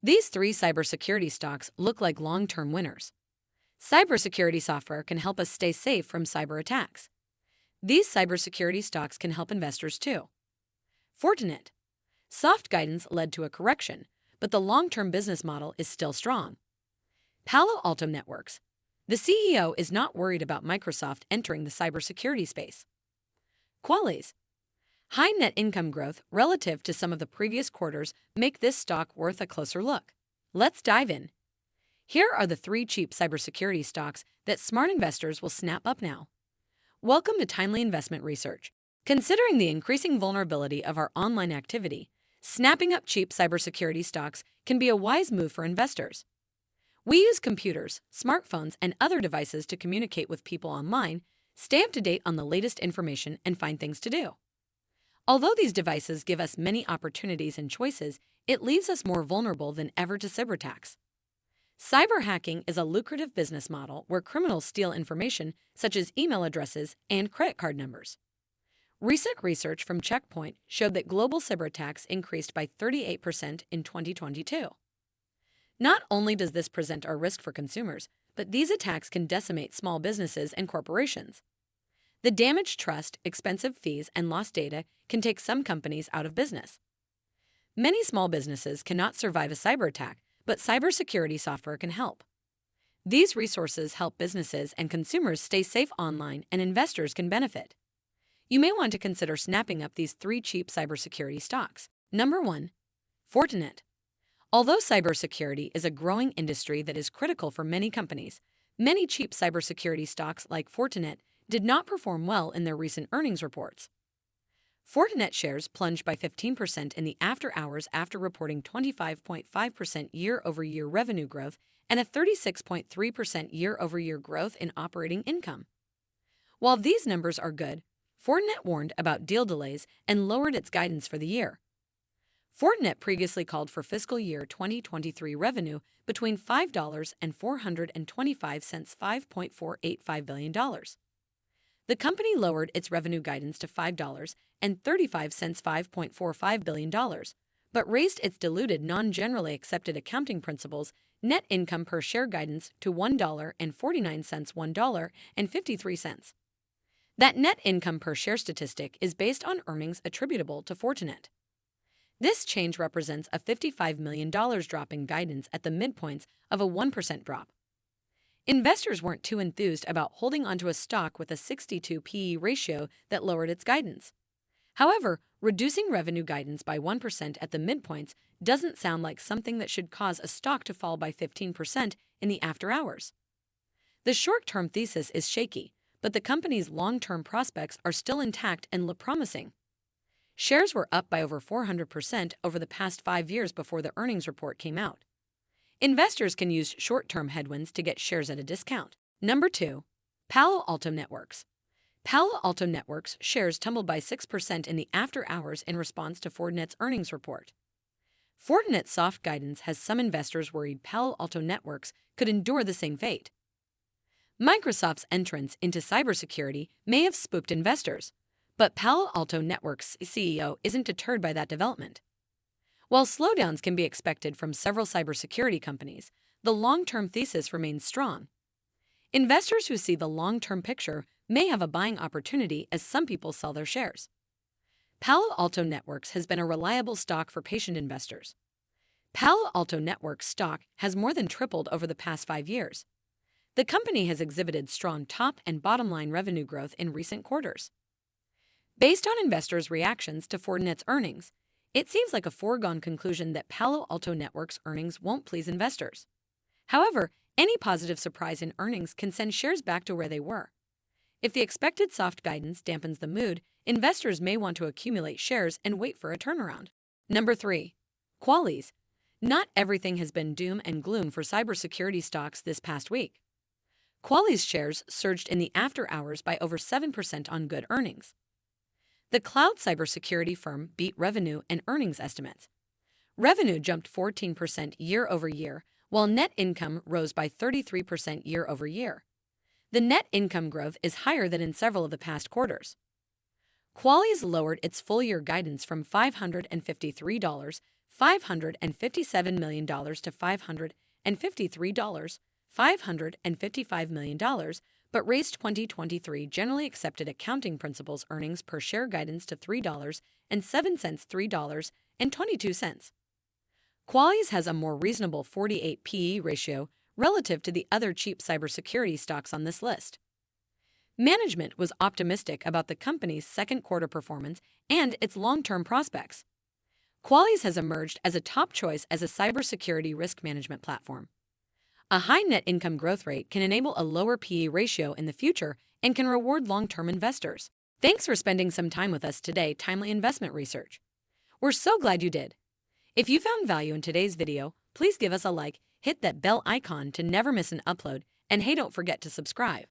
These three cybersecurity stocks look like long-term winners. Cybersecurity software can help us stay safe from cyber attacks. These cybersecurity stocks can help investors too. Fortinet. Soft guidance led to a correction, but the long-term business model is still strong. Palo Alto Networks. The CEO is not worried about Microsoft entering the cybersecurity space. Qualis. High net income growth relative to some of the previous quarters make this stock worth a closer look. Let's dive in. Here are the three cheap cybersecurity stocks that smart investors will snap up now. Welcome to Timely Investment Research. Considering the increasing vulnerability of our online activity, snapping up cheap cybersecurity stocks can be a wise move for investors. We use computers, smartphones, and other devices to communicate with people online, stay up to date on the latest information, and find things to do. Although these devices give us many opportunities and choices, it leaves us more vulnerable than ever to cyberattacks. Cyber hacking is a lucrative business model where criminals steal information such as email addresses and credit card numbers. Recent research from Checkpoint showed that global cyberattacks increased by 38% in 2022. Not only does this present a risk for consumers, but these attacks can decimate small businesses and corporations. The damaged trust, expensive fees, and lost data can take some companies out of business. Many small businesses cannot survive a cyber attack, but cybersecurity software can help. These resources help businesses and consumers stay safe online, and investors can benefit. You may want to consider snapping up these three cheap cybersecurity stocks. Number 1. Fortinet. Although cybersecurity is a growing industry that is critical for many companies, many cheap cybersecurity stocks like Fortinet did not perform well in their recent earnings reports. Fortinet shares plunged by 15% in the after hours after reporting 25.5% year-over-year revenue growth and a 36.3% year-over-year growth in operating income. While these numbers are good, Fortinet warned about deal delays and lowered its guidance for the year. Fortinet previously called for fiscal year 2023 revenue between $5 and $425 $5.485 billion. The company lowered its revenue guidance to $5 and $35 $5.45 billion, but raised its diluted non-generally accepted accounting principles net income per share guidance to $1.49 $1.53. That net income per share statistic is based on earnings attributable to Fortinet. This change represents a $55 million drop in guidance at the midpoints of a 1% drop. Investors weren't too enthused about holding onto a stock with a 62 PE ratio that lowered its guidance. However, reducing revenue guidance by 1% at the midpoints doesn't sound like something that should cause a stock to fall by 15% in the after hours. The short-term thesis is shaky, but the company's long-term prospects are still intact and look promising. Shares were up by over 400% over the past 5 years before the earnings report came out. Investors can use short-term headwinds to get shares at a discount. Number 2. Palo Alto Networks. Palo Alto Networks shares tumbled by 6% in the after hours in response to Fortinet's earnings report. Fortinet's soft guidance has some investors worried Palo Alto Networks could endure the same fate. Microsoft's entrance into cybersecurity may have spooked investors, but Palo Alto Networks' CEO isn't deterred by that development. While slowdowns can be expected from several cybersecurity companies, the long-term thesis remains strong. Investors who see the long-term picture may have a buying opportunity as some people sell their shares. Palo Alto Networks has been a reliable stock for patient investors. Palo Alto Networks stock has more than tripled over the past 5 years. The company has exhibited strong top and bottom line revenue growth in recent quarters. Based on investors' reactions to Fortinet's earnings, it seems like a foregone conclusion that Palo Alto Networks' earnings won't please investors. However, any positive surprise in earnings can send shares back to where they were. If the expected soft guidance dampens the mood, investors may want to accumulate shares and wait for a turnaround. Number 3. Qualis. Not everything has been doom and gloom for cybersecurity stocks this past week. Qualis shares surged in the after hours by over 7% on good earnings. The cloud cybersecurity firm beat revenue and earnings estimates. Revenue jumped 14% year-over-year, while net income rose by 33% year-over-year. The net income growth is higher than in several of the past quarters. Qualis lowered its full-year guidance from $553 $557 million to $555 million, but raised 2023 generally accepted accounting principles earnings per share guidance to $3.07, $3.22. Qualis has a more reasonable 48 PE ratio relative to the other cheap cybersecurity stocks on this list. Management was optimistic about the company's second quarter performance and its long-term prospects. Qualis has emerged as a top choice as a cybersecurity risk management platform. A high net income growth rate can enable a lower PE ratio in the future and can reward long-term investors. Thanks for spending some time with us today, Timely Investment Research. We're so glad you did. If you found value in today's video, please give us a like, hit that bell icon to never miss an upload, and hey, don't forget to subscribe.